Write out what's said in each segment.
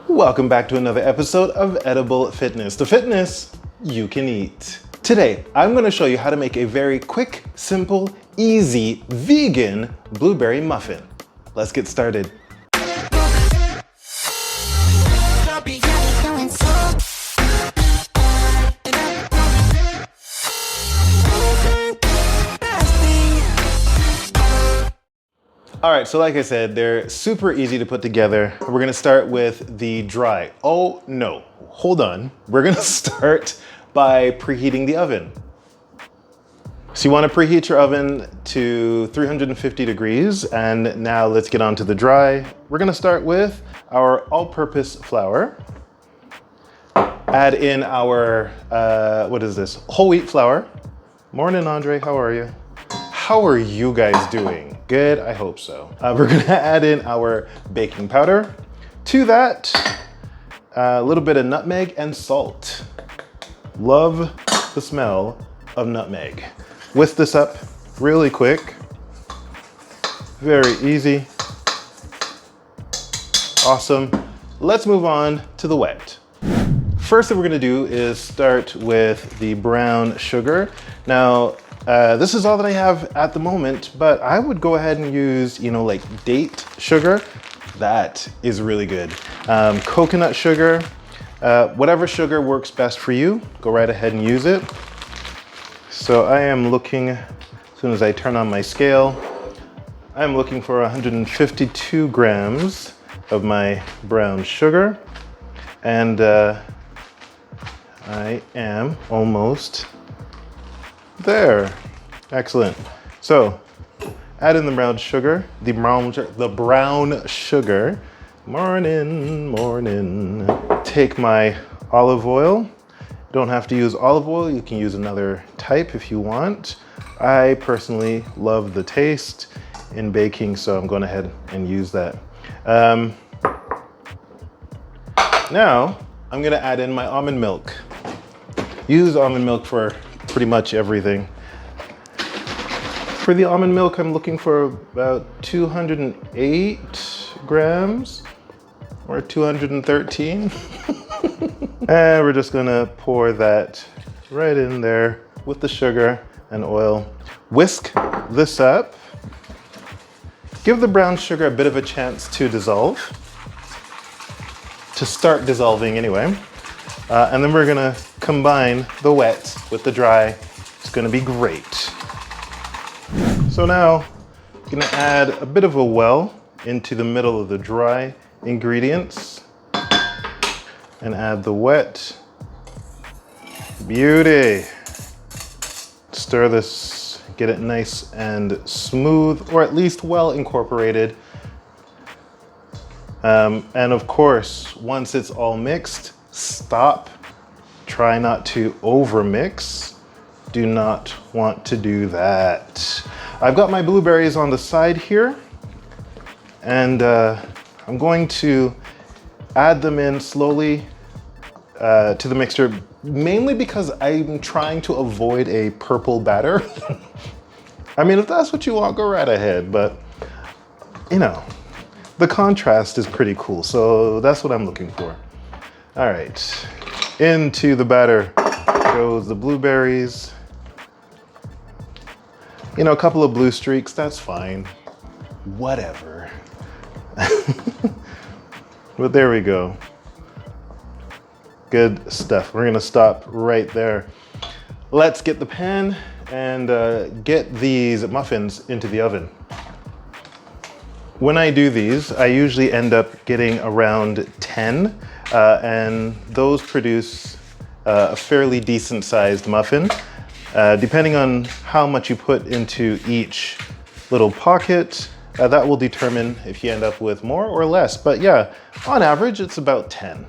Welcome back to another episode of Edible Fitness, the fitness you can eat. Today, I'm going to show you how to make a very quick, simple, easy, vegan blueberry muffin. Let's get started. All right, so like I said, they're super easy to put together. We're gonna start with the dry. Oh no, hold on. We're gonna start by preheating the oven. So you wanna preheat your oven to 350 degrees, and now let's get on to the dry. We're gonna start with our all-purpose flour. Add in our, what is this? Whole wheat flour. Morning, Andre, how are you? How are you guys doing? Good, I hope so. We're gonna add in our baking powder. To that, a little bit of nutmeg and salt. Love the smell of nutmeg. Whisk this up really quick. Very easy. Awesome. Let's move on to the wet. First thing we're gonna do is start with the brown sugar. Now, this is all that I have at the moment, but I would go ahead and use, like date sugar. That is really good. Coconut sugar, whatever sugar works best for you, go right ahead and use it. So I am looking, as soon as I turn on my scale, I'm looking for 152 grams of my brown sugar. And I am almost there. Excellent. So add in the brown sugar, the brown sugar. Morning. Take my olive oil. Don't have to use olive oil. You can use another type if you want. I personally love the taste in baking, so I'm going ahead and use that. Now I'm going to add in my almond milk. Use almond milk for pretty much everything. For the almond milk, I'm looking for about 208 grams or 213. And we're just gonna pour that right in there with the sugar and oil. Whisk this up. Give the brown sugar a bit of a chance to dissolve, to start dissolving anyway. And then we're gonna combine the wet with the dry. It's gonna be great. So now I'm gonna add a bit of a well into the middle of the dry ingredients and add the wet. Beauty. Stir this, get it nice and smooth, or at least well incorporated. And of course, once it's all mixed, stop. Try not to overmix. Do not want to do that. I've got my blueberries on the side here, and I'm going to add them in slowly to the mixture, mainly because I'm trying to avoid a purple batter. I mean, if that's what you want, go right ahead, but the contrast is pretty cool, so that's what I'm looking for. All right, into the batter goes the blueberries. A couple of blue streaks, that's fine. Whatever. But there we go. Good stuff. We're gonna stop right there. Let's get the pan and get these muffins into the oven. When I do these, I usually end up getting around 10, and those produce a fairly decent sized muffin. Depending on how much you put into each little pocket, that will determine if you end up with more or less. But yeah, on average, it's about 10.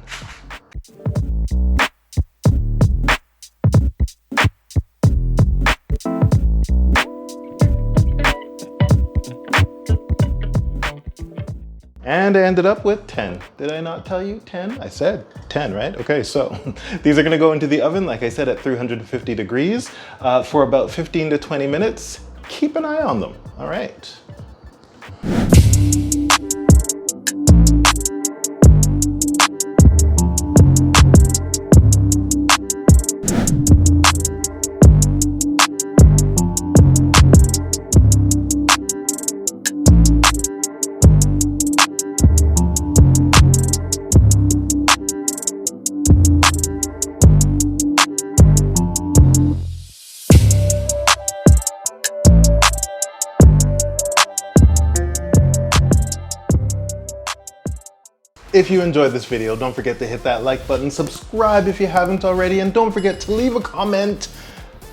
And I ended up with 10. Did I not tell you 10? I said 10, right? Okay, so these are gonna go into the oven, like I said, at 350 degrees for about 15 to 20 minutes. Keep an eye on them, all right? If you enjoyed this video, don't forget to hit that like button, subscribe if you haven't already, and don't forget to leave a comment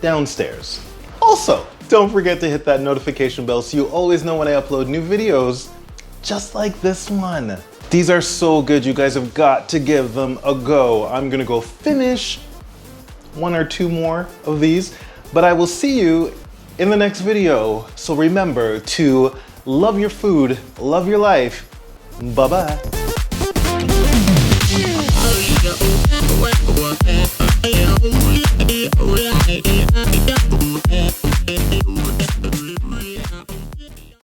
downstairs. Also, don't forget to hit that notification bell so you always know when I upload new videos, just like this one. These are so good, you guys have got to give them a go. I'm gonna go finish 1 or 2 more of these, but I will see you in the next video. So remember to love your food, love your life. Bye-bye.